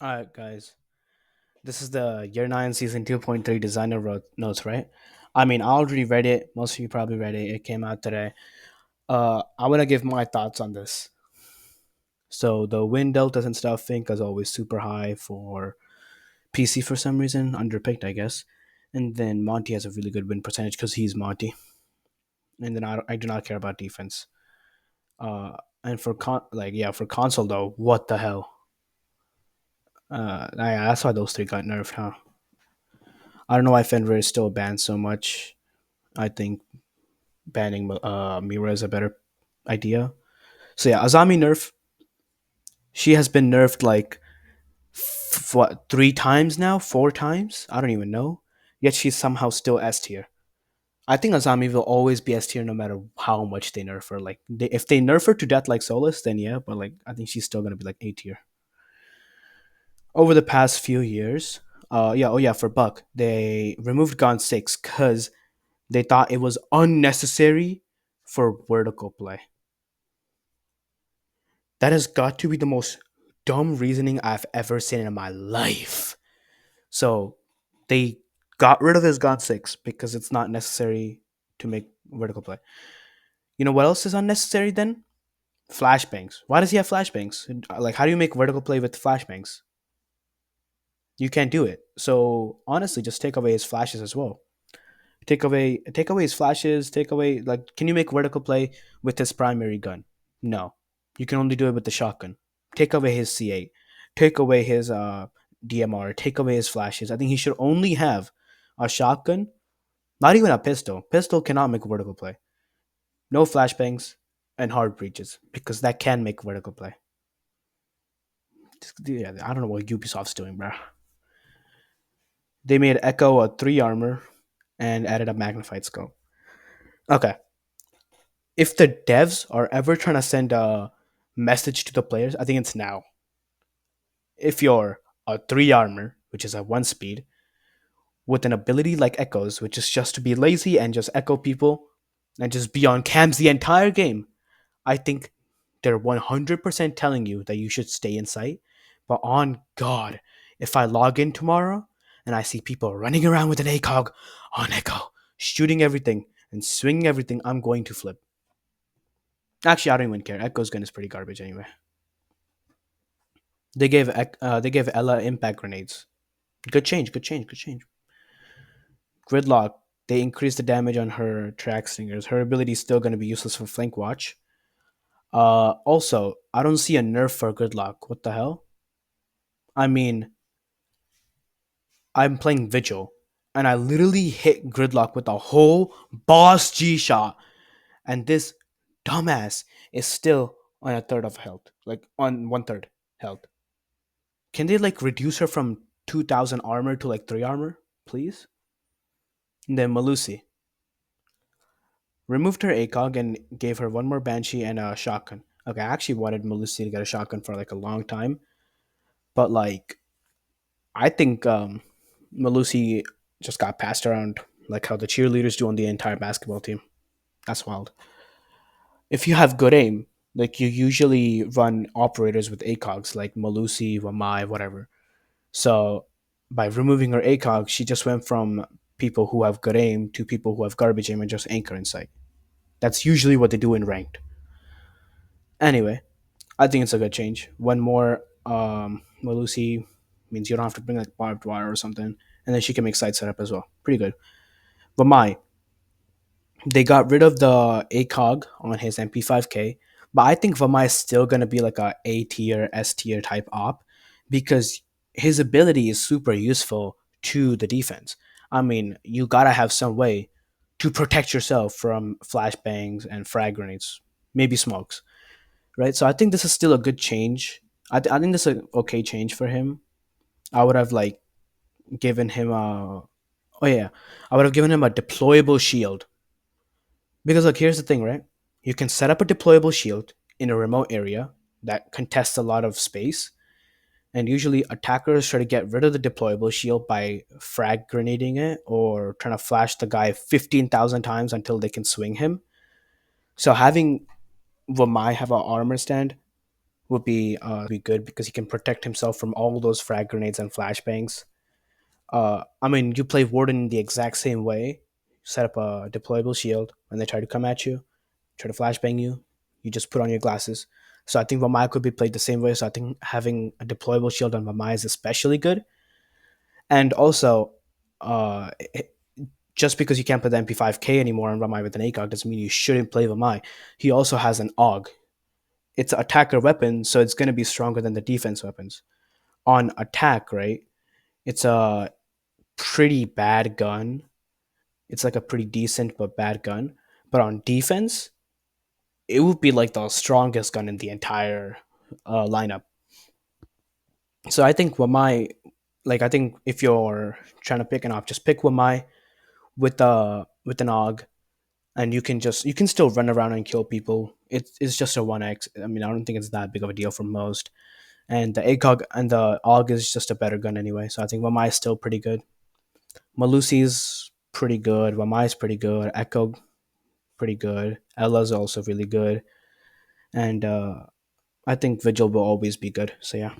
All right, guys. This is the Year 9 Season 2.3 Designer Notes, right? I mean, I already read it. Most of you probably read it. It came out today. I want to give my thoughts on this. So, the win deltas and stuff, think is always super high for PC for some reason, underpicked, I guess. And then Monty has a really good win percentage because he's Monty. And then I do not care about defense. And for for console though, what the hell? That's why those three got nerfed, huh? I don't know why Fenrir is still banned so much. I think banning Mira is a better idea. So yeah, Azami nerf. She has been nerfed like what 3 times now, 4 times. I don't even know. Yet she's somehow still S tier. I think Azami will always be S tier no matter how much they nerf her. Like if they nerf her to death like Solus, then yeah. But like I think she's still gonna be like A tier. Over the past few years, for Buck they removed Gaunt 6 because they thought it was unnecessary for vertical play. That has got to be the most dumb reasoning I've ever seen in my life. So they got rid of his God 6 because it's not necessary to make vertical play. You know what else is unnecessary then? Flashbangs. Why does he have flashbangs? Like, how do you make vertical play with flashbangs? You can't do it. So honestly, just take away his flashes as well. Take away his flashes. Take away like, can you make vertical play with his primary gun? No, you can only do it with the shotgun. Take away his C8. Take away his DMR. Take away his flashes. I think he should only have a shotgun, not even a pistol. Pistol cannot make vertical play. No flashbangs and hard breaches because that can make vertical play. Yeah, I don't know what Ubisoft's doing, bro. They made Echo a 3 armor and added a magnified scope. Okay, if the devs are ever trying to send a message to the players, I think it's now. If you're a 3 armor, which is a 1 speed, with an ability like Echoes, which is just to be lazy and just echo people and just be on cams the entire game, I think they're 100% telling you that you should stay in sight. But on God, if I log in tomorrow and I see people running around with an ACOG on Echo, shooting everything and swinging everything, I'm going to flip. Actually, I don't even care. Echo's gun is pretty garbage anyway. They gave Ella impact grenades. Good change. Good change. Good change. Gridlock. They increased the damage on her track stingers. Her ability is still going to be useless for flank watch. Also, I don't see a nerf for Gridlock. What the hell? I mean, I'm playing Vigil, and I literally hit Gridlock with a whole boss G shot, and this dumbass is still on a third of health, like on 1/3 health. Can they like reduce her from 2,000 armor to like 3 armor, please? And then Malusi removed her ACOG and gave her one more Banshee and a shotgun. Okay, I actually wanted Malusi to get a shotgun for like a long time, but like I think Malusi just got passed around like how the cheerleaders do on the entire basketball team. That's wild. If you have good aim, like you usually run operators with ACOGs like Malusi, Wamai, whatever. So by removing her ACOG, she just went from people who have good aim to people who have garbage aim and just anchor in sight. That's usually what they do in ranked. Anyway, I think it's a good change. One more Malusi means you don't have to bring like barbed wire or something, and then she can make side setup as well. Pretty good. But they got rid of the ACOG on his MP5K, but I think Vamai is still gonna be like A tier, S tier type op because his ability is super useful to the defense. I mean, you gotta have some way to protect yourself from flashbangs and frag grenades, maybe smokes, right? So I think this is still a good change. I think this is an okay change for him. I would have like given him a oh yeah, I would have given him a deployable shield because look, here's the thing, right? You can set up a deployable shield in a remote area that contests a lot of space, and usually attackers try to get rid of the deployable shield by frag grenading it or trying to flash the guy 15,000 times until they can swing him. So having Vamai have an armor stand would be good because he can protect himself from all those frag grenades and flashbangs. I mean, you play Warden the exact same way. Set up a deployable shield when they try to come at you, try to flashbang you. You just put on your glasses. So I think Vamai could be played the same way. So I think having a deployable shield on Vamai is especially good. And also, uh, just because you can't play the MP5K anymore on Vamai with an ACOG doesn't mean you shouldn't play Vamai. He also has an AUG. It's an attacker weapon, so it's going to be stronger than the defense weapons. On attack, right? It's a pretty bad gun. It's like a pretty decent but bad gun. But on defense, it would be like the strongest gun in the entire lineup. So I think Wamai, like I think if you're trying to pick an op, just pick Wamai with an AUG, and you can still run around and kill people. It's just a 1x. I mean, I don't think it's that big of a deal for most. And the ACOG and the AUG is just a better gun anyway. So I think Wamai is still pretty good. Malusi's pretty good. Wamai's pretty good. Echo pretty good. Ella's also really good. And I think Vigil will always be good. So yeah.